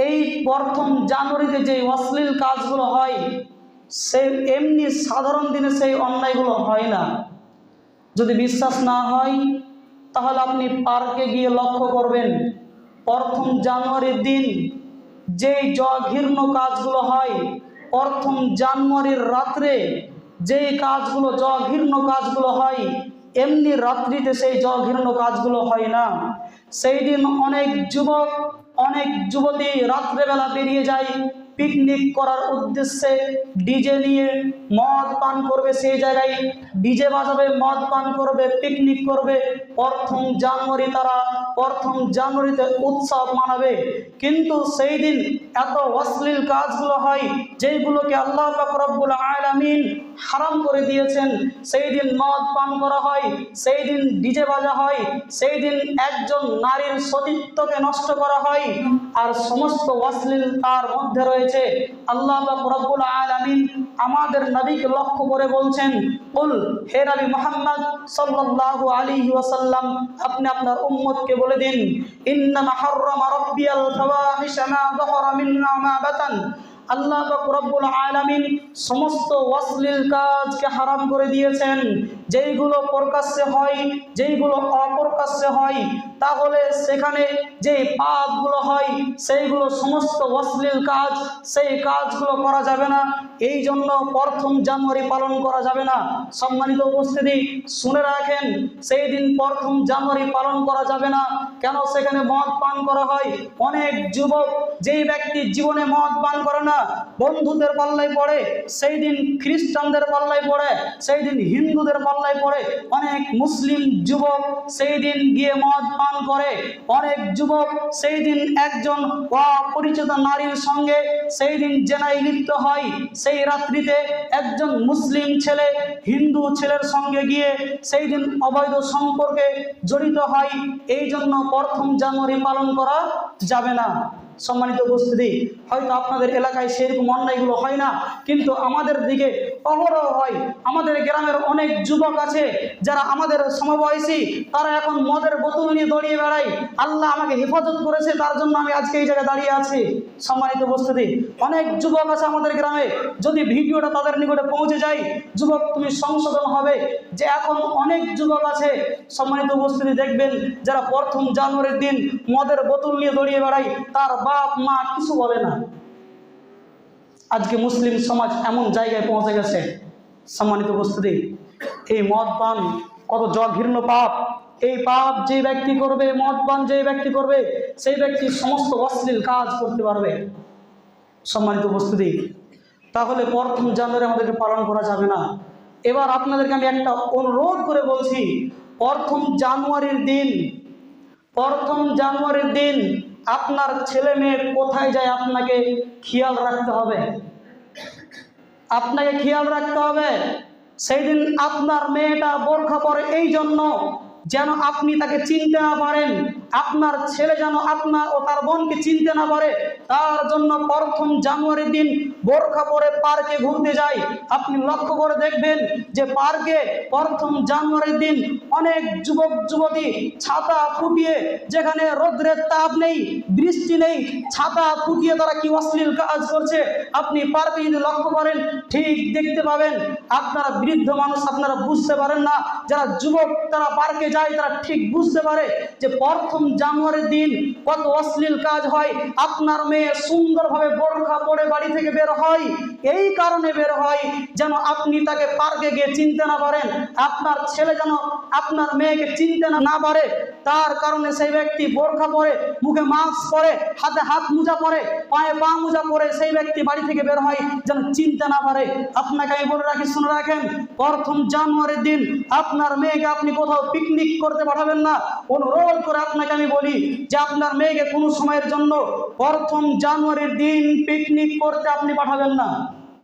এই প্রথম জানুয়ারিতে যে অশ্লীল কাজগুলো হয় সে এমনি সাধারণ দিনে সেই অন্যায়গুলো হয় না। যদি বিশ্বাস না হয় তাহলে আপনি পার্কে গিয়ে লক্ষ্য করবেন, প্রথম জানুয়ারির দিন যেই জঘন্য কাজগুলো হয়, প্রথম জানুয়ারির রাত্রে যেই কাজগুলো জঘন্য কাজগুলো হয়, এমনি রাত্রিতে সেই জঘন্য কাজগুলো হয় না। সেই দিন অনেক যুবক অনেক যুবতী রাত্রেবেলা বেরিয়ে যায় পিকনিক করার উদ্দেশ্যে, ডিজে নিয়ে মদ পান করবে, সেই জায়গায় ডিজে বাজাবে, মদ পান করবে, পিকনিক করবে। প্রথম জানুয়ারি তারা প্রথম জানুয়ারিতে উৎসব মানাবে, কিন্তু সেই দিন এত অশ্লীল কাজগুলো হয় যেইগুলোকে আল্লাহ পাক রব্বুল আলামিন হারাম করে দিয়েছেন। সেই দিন মদ পান করা হয়, সেই দিন ডিজে বাজা হয়, সেই দিন একজন নারীর সতীত্বকে নষ্ট করা হয়, আর সমস্ত অশ্লীল তার মধ্যে রয়েছে। আল্লাহ পাক রব্বুল আলামিন আমাদের নবীকে লক্ষ্য করে বলছেন, কুল, হে নবী মুহাম্মদ সাল্লাল্লাহু আলাইহি ওয়াসাল্লাম, আপনি আপনার উম্মতকে বলে দিন, ইন্নামা হাররামা রাব্বিয়াল ফাওয়াহিশা মা যাহারা মিনহা মা বাতান। আল্লাহ পাক রব্বুল আলামিন সমস্ত অশ্লীল কাজকে হারাম করে দিয়েছেন, যেইগুলো প্রকাশ্যে হয় যেইগুলো অপ্রকাশ্যে হয়। তাহলে সেখানে যে পাপগুলো হয় সেইগুলো সমস্ত অশ্লীল কাজ, সেই কাজগুলো করা যাবে না। এই জন্য প্রথম জানুয়ারি পালন করা যাবে না। সম্মানিত উপস্থিতি, শুনে রাখেন, সেই দিন প্রথম জানুয়ারি পালন করা যাবে না। কেন? সেখানে মদ পান করা হয়। অনেক যুবক, যেই ব্যক্তি জীবনে মদ পান করে না, বন্ধুদের পাল্লায় পড়ে, সেই দিন খ্রিস্টানদের পাল্লায় পড়ে, সেই দিন হিন্দুদের পাল্লায় পড়ে। অনেক মুসলিম যুবক সেই দিন গিয়ে মদ পান করে। অনেক যুবক সেই দিন একজন অপরিচিত নারীর সঙ্গে সেই দিন জেনায় লিপ্ত হয়। সেই রাত্রিতে একজন মুসলিম ছেলে হিন্দু ছেলের সঙ্গে গিয়ে সেই দিন অবৈধ সম্পর্কে জড়িত হয়। এই জন্য প্রথম জানুয়ারি পালন করা যাবে না। সম্মানিত উপস্থিতি, হয়তো আপনাদের এলাকায় সেরকম অন্যায়গুলো হয় না, কিন্তু আমাদের দিকে অহরহ হয়। আমাদের গ্রামের অনেক যুবক আছে যারা আমাদের সমবয়সী, তারা এখন মদের বোতল নিয়ে দৌড়িয়ে বেড়ায়। আল্লাহ আমাকে হেফাজত করেছে, তার জন্য আমি আজকে এই জায়গায় দাঁড়িয়ে আছি। সম্মানিত উপস্থিতি, অনেক যুবক আছে আমাদের গ্রামে, যদি ভিডিওটা তাদের নিকটে পৌঁছে যায়, যুবক তুমি সংশোধন হবে যে এখন অনেক যুবক আছে, সম্মানিত উপস্থিতি, দেখবেন যারা প্রথম জানুয়ারির দিন মদের বোতল নিয়ে দৌড়িয়ে বেড়ায়, তার বাপ মা কিছু বলে না। আজকে মুসলিম সমাজ এমন জায়গায় পৌঁছে গেছে। সম্মানিত উপস্থিতি, এই মদ পান কত জঘন্য পাপ। এই পাপ যে ব্যক্তি করবে, মদ পান যে ব্যক্তি করবে, সেই ব্যক্তি সমস্ত অশ্লীল কাজ করতে পারবে। সম্মানিত উপস্থিতি, তাহলে প্রথম জানুয়ারি আমাদেরকে পালন করা যাবে না। এবার আপনাদেরকে আমি একটা অনুরোধ করে বলছি, প্রথম জানুয়ারির দিন আপনার ছেলে মেয়ে কোথায় যায় আপনাকে খেয়াল রাখতে হবে। আপনাকে খেয়াল রাখতে হবে। সেই দিন আপনার মেয়েটা বোরখা পরে এই জন্য যেন আপনি তাকে চিনতে না পারেন, আপনার ছেলে যেন আপনার ও তার বোনকে চিনতে না পারে, তার জন্য প্রথম জানুয়ারির দিন বোরখা পরে পার্কে ঘুরতে যায়। আপনি লক্ষ্য করে দেখবেন যে পার্কে প্রথম জানুয়ারির দিন অনেক যুবক যুবতী ছাতা ফুটিয়ে, যেখানে রোদ্রের তাপ নেই, বৃষ্টি নেই, ছাতা ফুটিয়ে তারা কি অশ্লীল কাজ করছে আপনি পার্কে যদি লক্ষ্য করেন ঠিক দেখতে পাবেন। আপনারা বৃদ্ধ মানুষ, আপনারা বুঝতে পারেন না, যারা যুবক তারা পার্কে যায় তারা ঠিক বুঝতে পারে যে প্রথম জানুয়ারির দিন কত অশ্লীল কাজ হয়। আপনার মেয়ে সুন্দরভাবে বোরখা পরে বাড়ি থেকে বের হয়, এই কারণে বের হয় যেন আপনি তাকে পার্কে গিয়ে চিনতে না পারেন, আপনার ছেলে যেন আপনার মেয়েকে চিনতে না পারে। তার কারণে সেই ব্যক্তি বোরখা পরে, মুখে মাস্ক পরে, হাতে হাত মোজা পরে, পায়ে পা মোজা পরে সেই ব্যক্তি বাড়ি থেকে বের হয় যেন চিনতে না পারে। আপনাকে আমি বলে রাখি, শুনে রাখেন, প্রথম জানুয়ারির দিন আপনার মেয়েকে আপনি কোথাও পিকনিক করতে পাঠাবেন না। অনুরোধ করে আপনাকে আমি বলি যে আপনার মেয়েকে কোনো সময়ের জন্য প্রথম জানুয়ারির দিন পিকনিক করতে আপনি পাঠাবেন না।